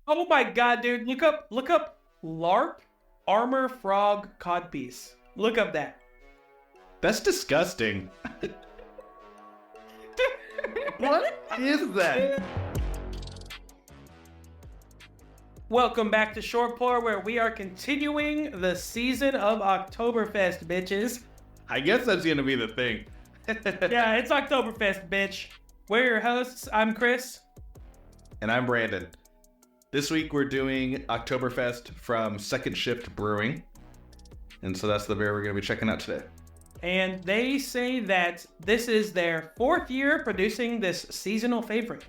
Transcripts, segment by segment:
Oh my god, dude. Look up Lark Armor Frog Codpiece. Look up that. That's disgusting. What is that? Welcome back to Short Pour, where we are continuing the season of Oktoberfest, bitches. I guess that's gonna be the thing. Yeah, it's Oktoberfest, bitch. We're your hosts. I'm Chris. And I'm Brandon. This week we're doing Oktoberfest from Second Shift Brewing. And so that's the beer we're gonna be checking out today. And they say that this is their fourth year producing this seasonal favorite.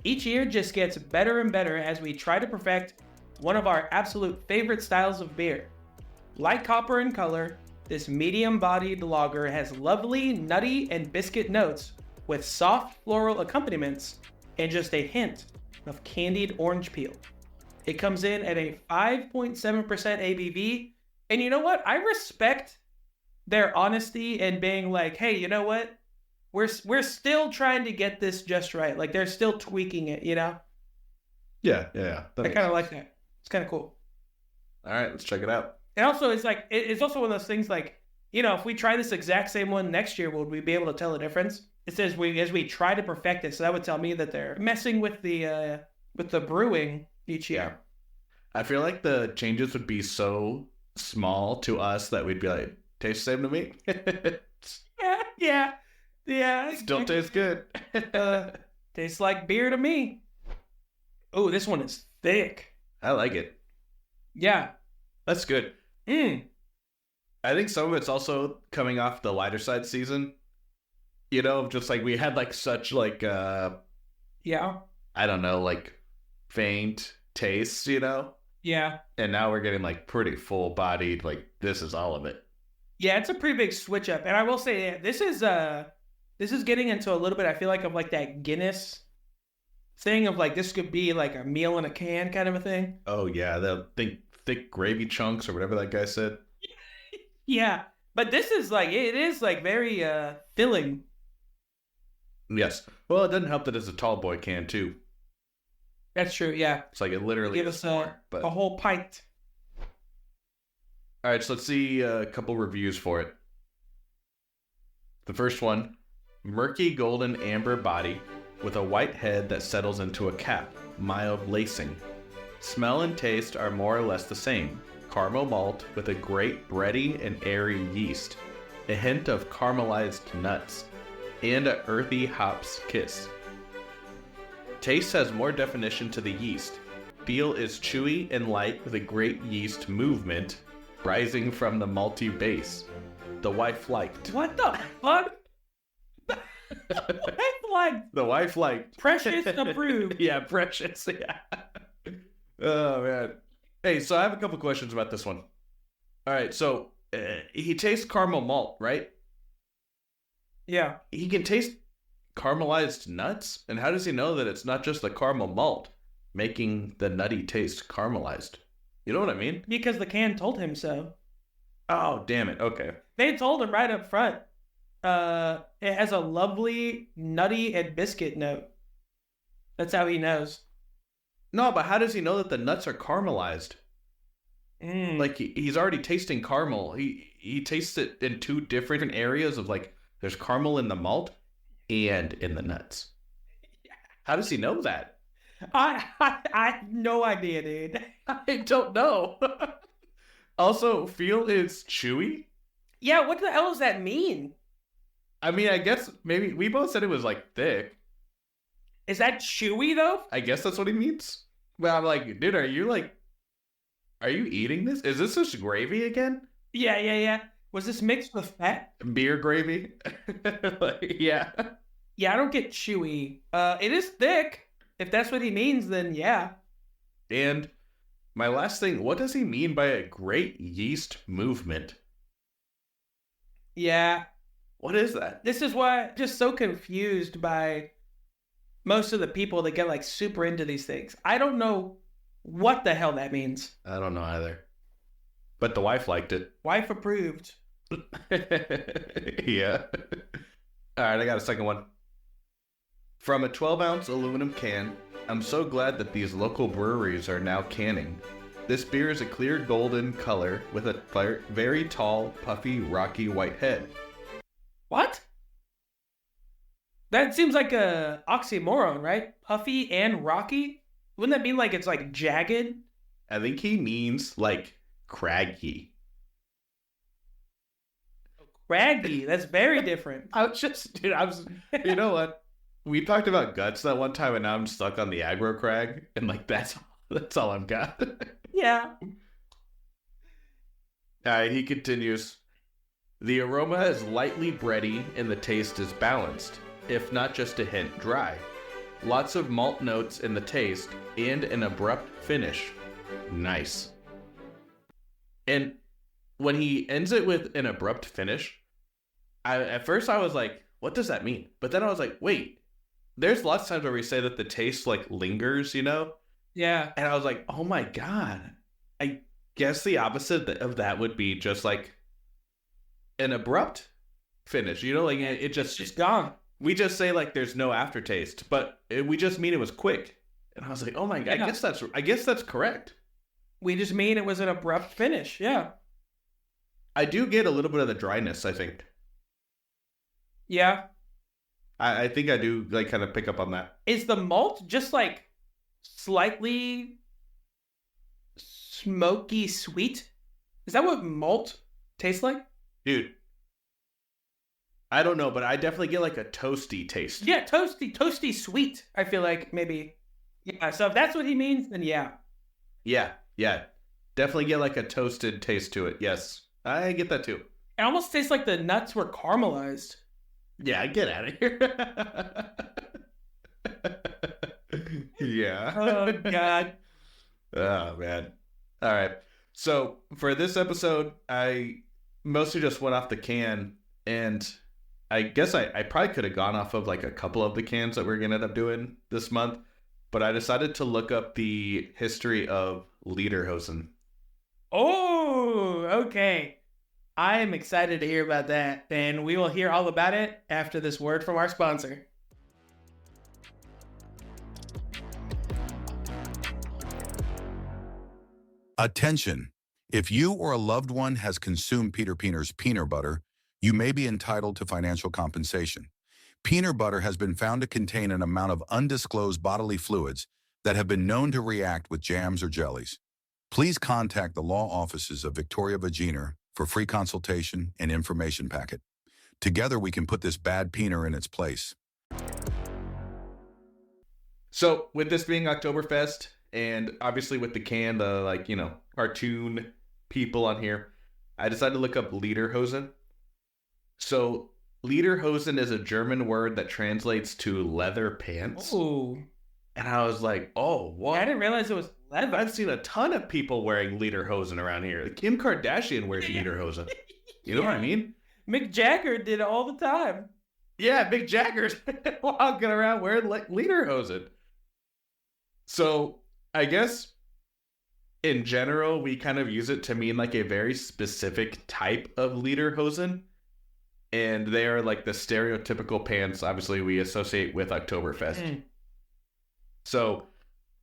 Each year just gets better and better as we try to perfect one of our absolute favorite styles of beer. Light copper in color, this medium-bodied lager has lovely nutty and biscuit notes with soft floral accompaniments and just a hint of candied orange peel. It comes in at a 5.7% ABV, and you know what? I respect their honesty and being like, hey, you know what? We're still trying to get this just right. Like, they're still tweaking it, you know? Yeah. I kind of like that. It's kind of cool. All right, let's check it out. And also, it's like, it's also one of those things like, you know, if we try this exact same one next year, would we be able to tell the difference? It says as we try to perfect it, so that would tell me that they're messing with the brewing each year. I feel like the changes would be so small to us that we'd be like, tastes the same to me. Yeah. Still tastes good. Tastes like beer to me. Oh, this one is thick. I like it. Yeah. That's good. I think some of it's also coming off the lighter side season. You know, just like we had like such like Yeah. I don't know, like faint tastes, you know? Yeah. And now we're getting like pretty full bodied, like this is all of it. Yeah, it's a pretty big switch up. And I will say this is getting into a little bit, I feel like, of like that Guinness thing of like this could be like a meal in a can kind of a thing. Oh yeah, the thick gravy chunks or whatever that guy said. Yeah. But this is like it is like very filling. Yes. Well, it doesn't help that it's a tall boy can too. That's true, yeah. It's like it literally give us a whole pint. All right, so let's see a couple reviews for it. The first one, murky golden amber body with a white head that settles into a cap, mild lacing. Smell and taste are more or less the same. Caramel malt with a great bready and airy yeast. A hint of caramelized nuts. And a earthy hops kiss. Taste has more definition to the yeast. Feel is chewy and light with a great yeast movement rising from the malty base. The wife liked. What the fuck? The wife liked. Precious approved. Yeah, precious. Yeah. Oh, man. Hey, so I have a couple questions about this one. All right, so he tastes caramel malt, right? Yeah. He can taste caramelized nuts? And how does he know that it's not just the caramel malt making the nutty taste caramelized? You know what I mean? Because the can told him so. Oh, damn it. Okay. They told him right up front. It has a lovely nutty and biscuit note. That's how he knows. No, but how does he know that the nuts are caramelized? Like, he's already tasting caramel. He tastes it in two different areas of, like, there's caramel in the malt and in the nuts. How does he know that? I have no idea, dude. I don't know. Also, feel is chewy? Yeah, what the hell does that mean? I mean, I guess maybe we both said it was, like, thick. Is that chewy, though? I guess that's what he means. Well, I'm like, dude, are you eating this? Is this just gravy again? Yeah. Was this mixed with fat? Beer gravy? Yeah. Yeah, I don't get chewy. It is thick. If that's what he means, then yeah. And my last thing, what does he mean by a great yeast movement? Yeah. What is that? This is why I'm just so confused by most of the people that get like super into these things. I don't know what the hell that means. I don't know either. But the wife liked it. Wife approved. Yeah. All right, I got a second one. From a 12-ounce aluminum can, I'm so glad that these local breweries are now canning. This beer is a clear golden color with a very tall, puffy, rocky white head. What? That seems like a oxymoron, right? Puffy and rocky? Wouldn't that mean like it's like jagged? I think he means like craggy. Craggy. That's very different. You know what? We talked about guts that one time, and now I'm stuck on the aggro crag, and like that's all I've got. Yeah. He continues. The aroma is lightly bready, and the taste is balanced, if not just a hint dry. Lots of malt notes in the taste, and an abrupt finish. Nice. And when he ends it with an abrupt finish, at first I was like, what does that mean? But then I was like, wait, there's lots of times where we say that the taste like lingers, you know? Yeah. And I was like, oh my God. I guess the opposite of that would be just like an abrupt finish, you know? Like it It's just gone. we just say like there's no aftertaste, but we just mean it was quick. And I was like, oh my God, Yeah. I guess that's correct. We just mean it was an abrupt finish. Yeah. I do get a little bit of the dryness, I think. Yeah. I think I do like kind of pick up on that. Is the malt just like slightly smoky sweet? Is that what malt tastes like? Dude, I don't know, but I definitely get like a toasty taste. Yeah, toasty sweet. I feel like maybe. Yeah, so if that's what he means, then yeah. Yeah. Definitely get like a toasted taste to it. Yes. I get that too. It almost tastes like the nuts were caramelized. Yeah, get out of here. Yeah. Oh, God. Oh, man. All right. So for this episode, I mostly just went off the can, and I guess I probably could have gone off of like a couple of the cans that we're going to end up doing this month, but I decided to look up the history of Lederhosen. Oh, okay. I am excited to hear about that, and we will hear all about it after this word from our sponsor. Attention! If you or a loved one has consumed Peter Peener's peanut butter, you may be entitled to financial compensation. Peanut butter has been found to contain an amount of undisclosed bodily fluids that have been known to react with jams or jellies. Please contact the law offices of Victoria Vaginer for free consultation and information packet. Together we can put this bad peener in its place. So with this being Oktoberfest, and obviously with the can, the cartoon people on here, I decided to look up Lederhosen. So Lederhosen is a German word that translates to leather pants. Ooh. And I was like, oh, what? I didn't realize it was leather. I've seen a ton of people wearing Lederhosen around here. Kim Kardashian wears Lederhosen. You know what I mean? Mick Jagger did it all the time. Yeah, Mick Jagger's walking around wearing Lederhosen. So I guess in general, we kind of use it to mean like a very specific type of Lederhosen. And they are like the stereotypical pants, obviously, we associate with Oktoberfest. Mm. So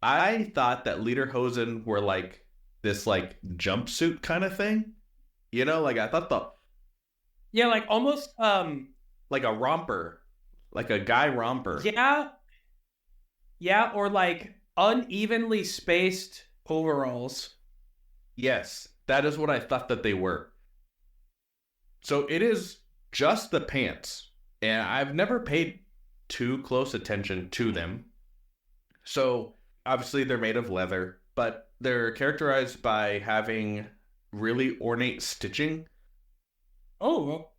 I thought that Lederhosen were like this like jumpsuit kind of thing. You know, like I thought Yeah, like almost like a romper, like a guy romper. Yeah, or like unevenly spaced overalls. Yes, that is what I thought that they were. So it is just the pants, and I've never paid too close attention to them. So obviously they're made of leather, but they're characterized by having really ornate stitching. Oh,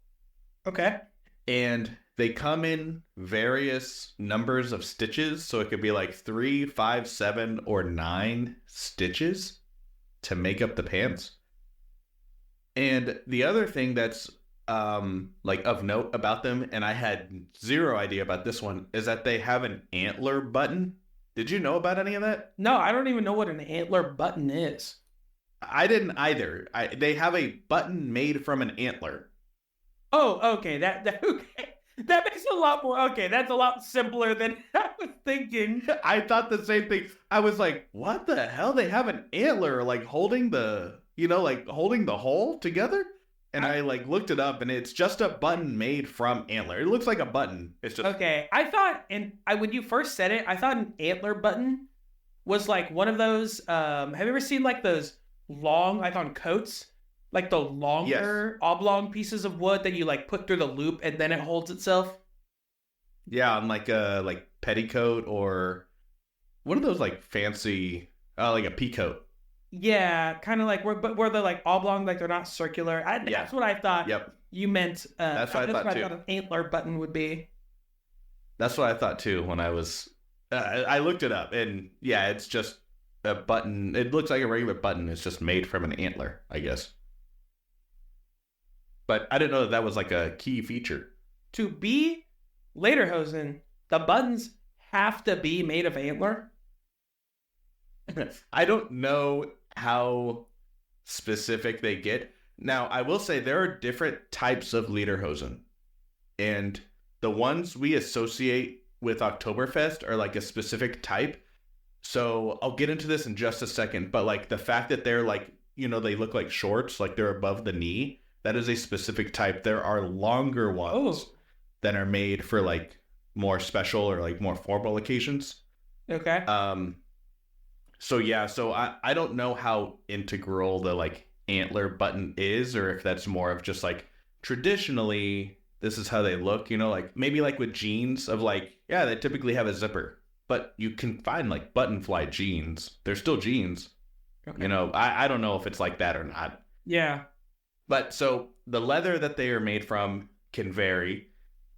okay. And they come in various numbers of stitches. So it could be like 3, 5, 7, or 9 stitches to make up the pants. And the other thing that's like of note about them, and I had zero idea about this one, is that they have an antler button. Did you know about any of that? No, I don't even know what an antler button is. I didn't either. They have a button made from an antler. Oh, okay. That okay. That makes a lot more. Okay, that's a lot simpler than was thinking. I thought the same thing. I was like, what the hell? They have an antler like holding the, like holding the hole together? And I like looked it up and it's just a button made from antler. It looks like a button. It's just Okay. I thought, when you first said it, I thought an antler button was like one of those. Have you ever seen like those long, like on coats, like the longer oblong pieces of wood that you like put through the loop and then it holds itself? Yeah, on like a petticoat or one of those like fancy, like a peacoat. Yeah, kind of like where they're like oblong, like they're not circular. That's what I thought. Yep. You meant. That's what I thought too. I thought an antler button would be. That's what I thought too when I was. I looked it up and yeah, it's just a button. It looks like a regular button. It's just made from an antler, I guess. But I didn't know that was like a key feature. To be Lederhosen, the buttons have to be made of antler. I don't know how specific they get. Now, I will say there are different types of Lederhosen. And the ones we associate with Oktoberfest are like a specific type. So I'll get into this in just a second. But like the fact that they're like, they look like shorts, like they're above the knee, that is a specific type. There are longer ones that are made for like more special or like more formal occasions. Okay. So yeah, so I don't know how integral the like antler button is, or if that's more of just like traditionally this is how they look, like maybe like with jeans of like, yeah, they typically have a zipper, but you can find like button fly jeans. They're still jeans. Okay. I don't know if it's like that or not. Yeah. But so the leather that they are made from can vary.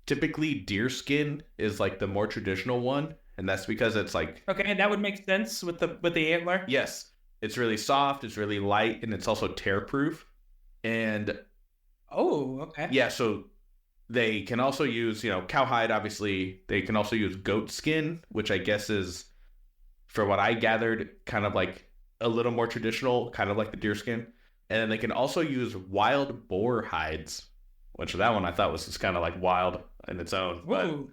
Typically deerskin is like the more traditional one. And that's because it's like... Okay, and that would make sense with the antler? Yes. It's really soft, it's really light, and it's also tear-proof. And... Oh, okay. Yeah, so they can also use, cowhide, obviously. They can also use goat skin, which I guess is, for what I gathered, kind of like a little more traditional, kind of like the deerskin. And then they can also use wild boar hides, which that one I thought was just kind of like wild in its own. Ooh.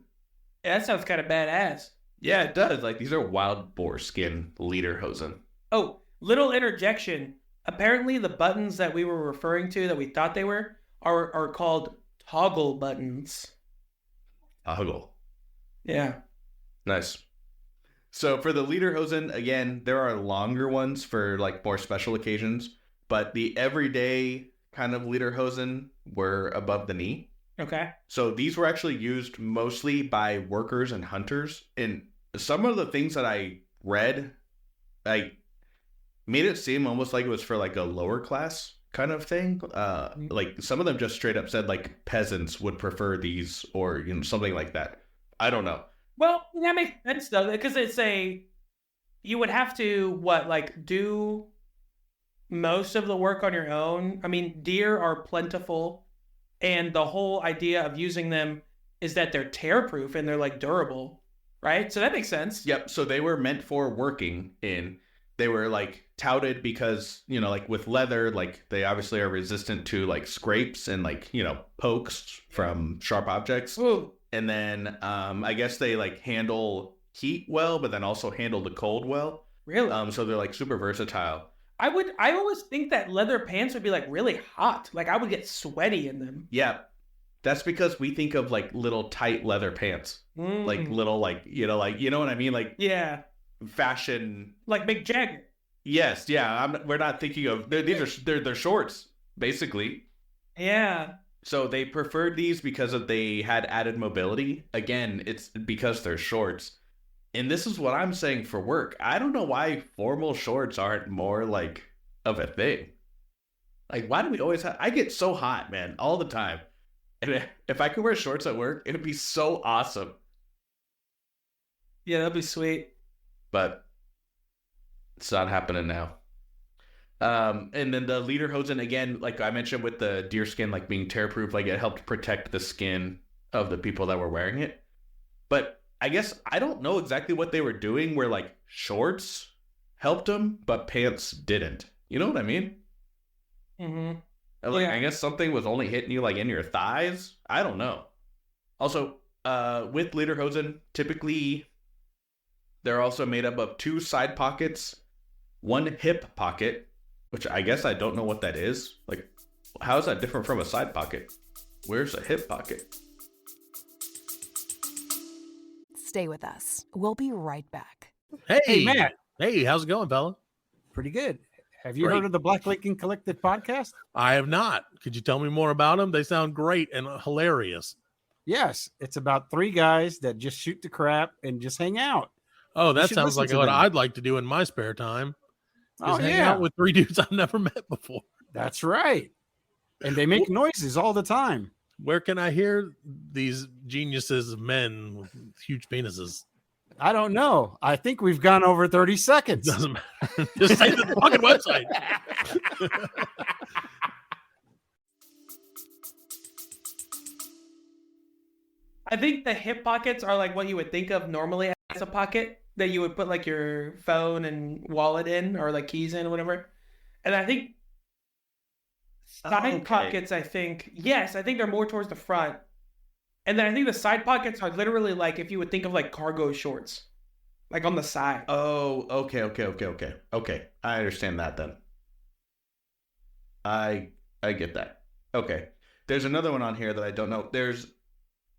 Yeah, that sounds kind of badass. Yeah, it does. Like, these are wild boar skin Lederhosen. Oh, little interjection. Apparently, the buttons that we were referring to that we thought they were are called toggle buttons. Toggle. Yeah. Nice. So for the Lederhosen, again, there are longer ones for like more special occasions, but the everyday kind of Lederhosen were above the knee. Okay. So these were actually used mostly by workers and hunters. And some of the things that I read, I made it seem almost like it was for like a lower class kind of thing. Like some of them just straight up said like peasants would prefer these or, something like that. I don't know. Well, that makes sense though, because you would have to, do most of the work on your own. I mean, deer are plentiful. And the whole idea of using them is that they're tear-proof and they're like durable, right? So that makes sense. Yep. So they were meant for working in. They were like touted because, like with leather, like they obviously are resistant to like scrapes and like, pokes from sharp objects. Ooh. And then I guess they like handle heat well, but then also handle the cold well. Really? So they're like super versatile. I always think that leather pants would be like really hot. Like I would get sweaty in them. Yeah. That's because we think of like little tight leather pants. Like little like, you know what I mean? Like yeah. Fashion. Like Mick Jagger. Yes, yeah. We're not thinking of they're shorts, basically. Yeah. So they preferred these because they had added mobility. Again, it's because they're shorts. And this is what I'm saying for work. I don't know why formal shorts aren't more like of a thing. Like, why do we always I get so hot, man, all the time. And if I could wear shorts at work, it'd be so awesome. Yeah, that'd be sweet. But it's not happening now. And then the Lederhosen, again, like I mentioned with the deerskin, like being tear-proof, like it helped protect the skin of the people that were wearing it. But I guess I don't know exactly what they were doing where like shorts helped them, but pants didn't. You know what I mean? Mm-hmm. Like, yeah. I guess something was only hitting you like in your thighs. I don't know. Also, with Lederhosen, typically They're also made up of 2 side pockets, 1 hip pocket, which I guess I don't know what that is. Like, how is that different from a side pocket? Where's a hip pocket? Stay with us. We'll be right back. Hey, Matt. Hey, how's it going, fella? Pretty good. Have you heard of the Black Lincoln Collective podcast? I have not. Could you tell me more about them? They sound great and hilarious. Yes. It's about 3 guys that just shoot the crap and just hang out. Oh, that sounds like what I'd like to do in my spare time. Just hang out with 3 dudes I've never met before. That's right. And they make noises all the time. Where can I hear these geniuses of men with huge penises? I don't know. I think we've gone over 30 seconds. Doesn't matter. Just say the fucking website. I think the hip pockets are like what you would think of normally as a pocket that you would put like your phone and wallet in or like keys in or whatever. And I think side pockets, I think they're more towards the front. And then I think the side pockets are literally like if you would think of like cargo shorts, like on the side. Oh, okay. Okay, I understand that then. I get that. Okay. There's another one on here that I don't know.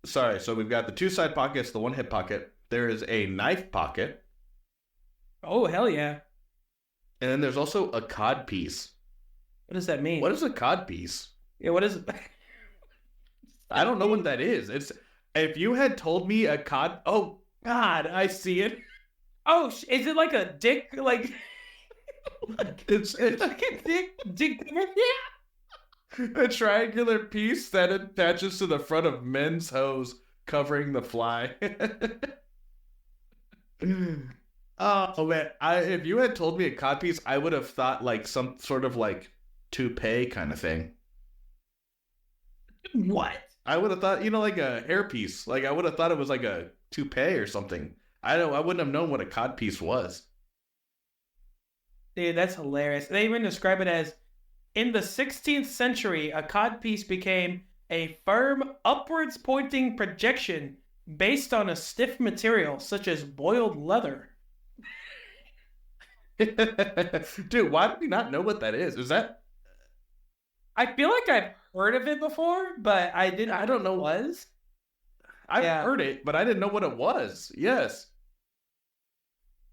So we've got the 2 side pockets, the 1 hip pocket. There is a knife pocket. Oh, hell yeah. And then there's also a cod piece. What does that mean? What is a cod piece? Yeah, what is it? I don't know what that is. It's if you had told me a cod. Oh God, I see it. Oh, is it like a dick? Like it's like a dick. Yeah. A triangular piece that attaches to the front of men's hose, covering the fly. Oh man, if you had told me a cod piece, I would have thought like some sort of like toupee kind of thing. What? I would have thought, like a hairpiece. Like I would have thought it was like a toupee or something. I wouldn't have known what a cod piece was. Dude, that's hilarious. They even describe it as, in the 16th century, a codpiece became a firm, upwards pointing projection based on a stiff material such as boiled leather. Dude, why do we not know what that is? Is that... I feel like I've heard of it before, but I don't know what it was. I've heard it, but I didn't know what it was. Yes.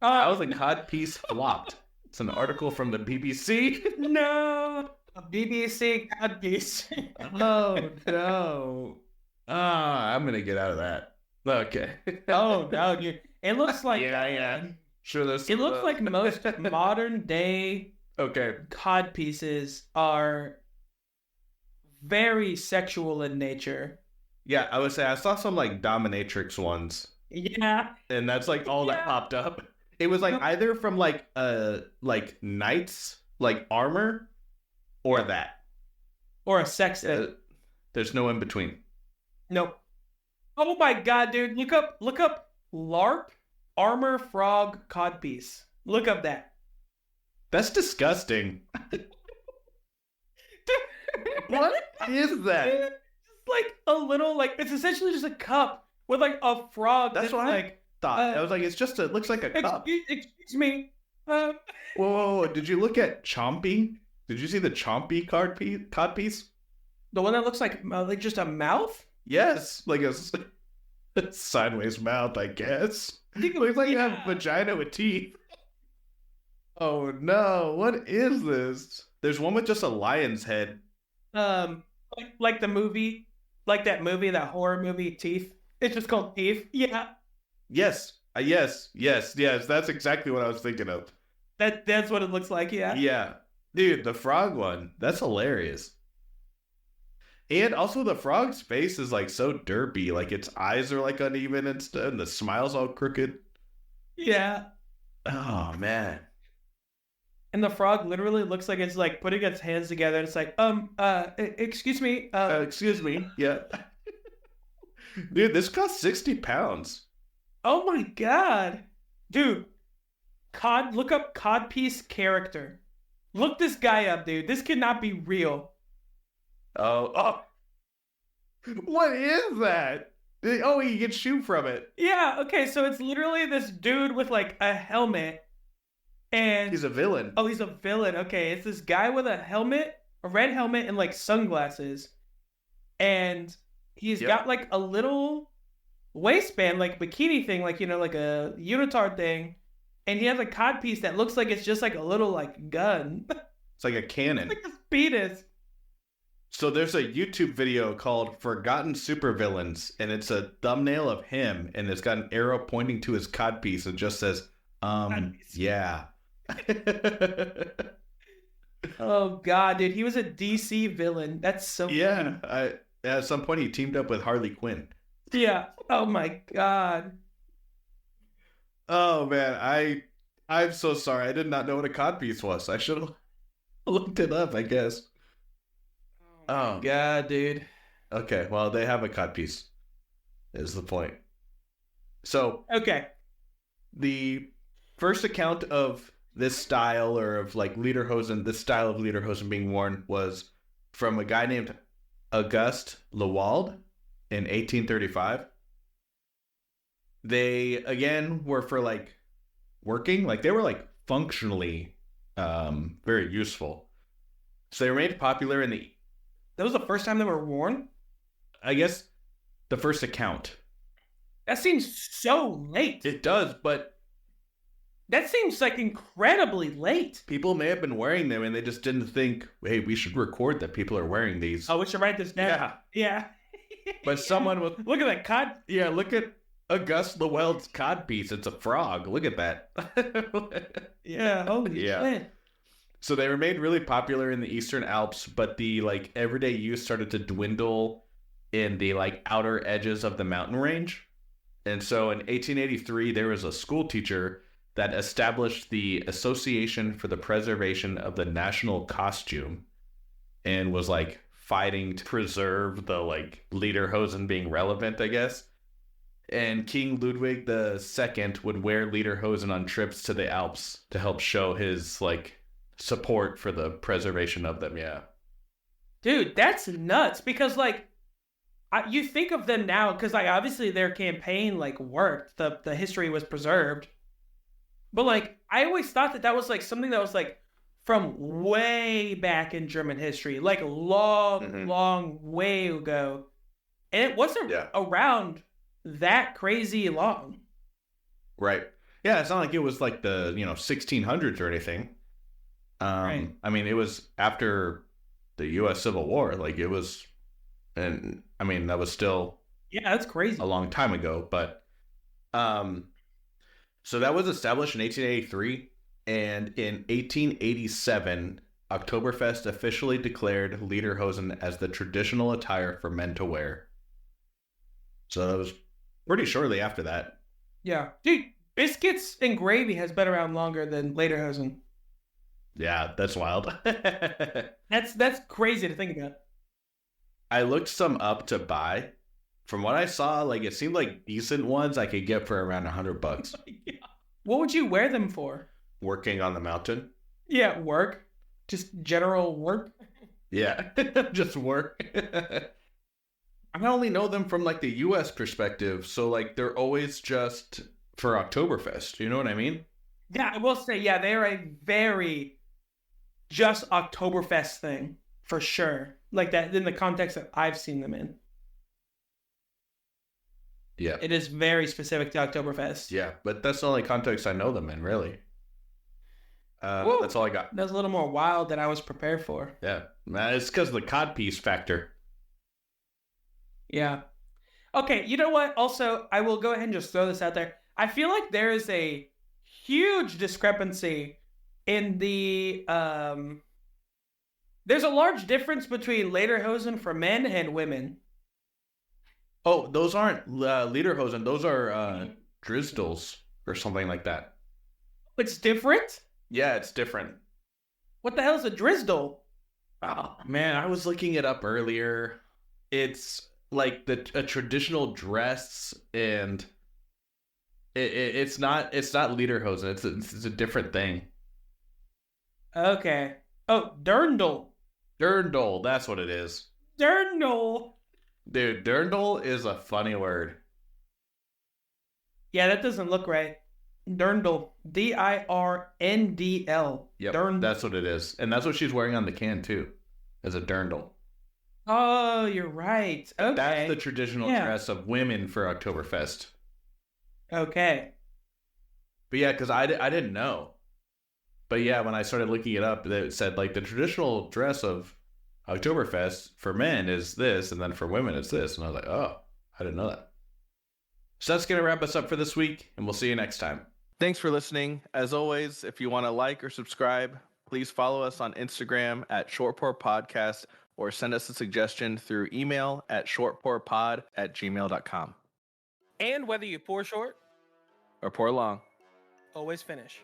I was like, codpiece flopped. It's an article from the BBC. No, a BBC codpiece. Oh no. I'm gonna get out of that. Okay. Oh no, dude. It looks like yeah. Sure, it looks like most modern day cod pieces are very sexual in nature. Yeah, I would say I saw some like dominatrix ones. Yeah. And that's like all that popped up. It was like either from like knights, like armor, or that. Or a sex thing. There's no in between. Nope. Oh my god, dude. Look up LARP armor frog codpiece. Look up that. That's disgusting. What is that? It's like a little, like, it's essentially just a cup with like a frog. That's what I thought. I was like, it looks like a cup. Excuse me. Whoa. Did you look at Chompy? Did you see the Chompy cod piece? The one that looks like just a mouth? Yes. Like a sideways mouth, I guess. It looks like you have a vagina with teeth. Oh no, what is this? There's one with just a lion's head. Like the movie, like that movie, that horror movie, Teeth. It's just called Teeth. Yeah. Yes. Yes. That's exactly what I was thinking of. That's what it looks like. Yeah. Yeah. Dude, the frog one. That's hilarious. And also the frog's face is like so derpy. Like its eyes are like uneven and stuff, and the smile's all crooked. Yeah. Oh man. And the frog literally looks like it's like putting its hands together. And it's like, excuse me. Excuse me. Yeah. Dude, this costs 60 pounds. Oh my god. Dude. Look up codpiece character. Look this guy up, dude. This cannot be real. Oh. What is that? Oh, he gets shoot from it. Yeah, okay, so it's literally this dude with like a helmet and He's a villain. oh, he's a villain. Okay, it's this guy with a helmet, a red helmet and like sunglasses. And he's got like a little waistband, like bikini thing, like like a unitard thing. And he has a codpiece that looks like it's just like a little like gun. It's like a cannon. Like his penis. So there's a YouTube video called Forgotten Supervillains, and it's a thumbnail of him, and it's got an arrow pointing to his codpiece and just says, yeah. Oh god, dude, he was a DC villain. That's so Yeah. At some point he teamed up with Harley Quinn. Yeah. Oh my god. Oh man, I'm so sorry. I did not know what a codpiece was. I should have looked it up, I guess. Oh god, dude. Okay, well, they have a codpiece, is the point. So, okay. The first account of this style, or of like lederhosen, this style of lederhosen being worn, was from a guy named Auguste Lewald in 1835. They, again, were for like working, like they were like functionally very useful. So they remained popular in the... That was the first time they were worn? I guess the first account. That seems so late. It does, but... That seems like incredibly late. People may have been wearing them and they just didn't think, hey, we should record that people are wearing these. Oh, we should write this down. Yeah. But someone with... Look at that cod. Yeah, look at Auguste Lewald's codpiece. It's a frog. Look at that. Yeah, holy shit. So they remained really popular in the Eastern Alps, but the like everyday use started to dwindle in the like outer edges of the mountain range. And so in 1883, there was a school teacher that established the Association for the Preservation of the National Costume and was like fighting to preserve the like lederhosen being relevant, I guess. And King Ludwig II would wear lederhosen on trips to the Alps to help show his like support for the preservation of them. Yeah, dude, that's nuts. Because like you think of them now, because like obviously their campaign like worked, the history was preserved, but like I always thought that was like something that was like from way back in German history, like long way ago, and it wasn't around that crazy long. Right. Yeah, it's not like it was like the 1600s or anything. Right. I mean, it was after the U.S. Civil War. Like it was, and I mean that was still that's crazy, a long time ago. But so that was established in 1883, and in 1887, Oktoberfest officially declared lederhosen as the traditional attire for men to wear. So that was pretty shortly after that. Yeah, dude, biscuits and gravy has been around longer than lederhosen. Yeah, that's wild. That's crazy to think about. I looked some up to buy. From what I saw, like it seemed like decent ones I could get for around $100. What would you wear them for? Working on the mountain. Yeah, work. Just general work. Yeah, just work. I only know them from like the U.S. perspective, so like they're always just for Oktoberfest. You know what I mean? Yeah, I will say, yeah, they're a very just Oktoberfest thing for sure. Like that in the context that I've seen them in. Yeah, it is very specific to Oktoberfest. Yeah, but that's the only context I know them in, really. That's all I got. That's a little more wild than I was prepared for. Yeah, it's because of the codpiece factor. Yeah. Okay, you know what? Also, I will go ahead and just throw this out there. I feel like there is a huge discrepancy in the... There's a large difference between lederhosen for men and women. Oh, those aren't lederhosen. Those are drizdels or something like that. It's different? Yeah, it's different. What the hell is a drizdel? Oh, man, I was looking it up earlier. It's like a traditional dress, and it's not lederhosen. It's a different thing. Okay. Oh, dirndl. Dirndl, that's what it is. Dirndl. Dude, dirndl is a funny word. Yeah, that doesn't look right. Dirndl. Dirndl. Yep, Dirndl. that's what it is. And that's what she's wearing on the can, too, as a dirndl. Oh, you're right. Okay. That's the traditional dress of women for Oktoberfest. Okay. But yeah, because I didn't know. But yeah, when I started looking it up, it said like the traditional dress of Oktoberfest for men is this, and then for women it's this. And I was like, oh, I didn't know that. So that's going to wrap us up for this week, and we'll see you next time. Thanks for listening. As always, if you want to like or subscribe, please follow us on Instagram at shortpourpodcast or send us a suggestion through email at shortpourpod@gmail.com. And whether you pour short or pour long, always finish.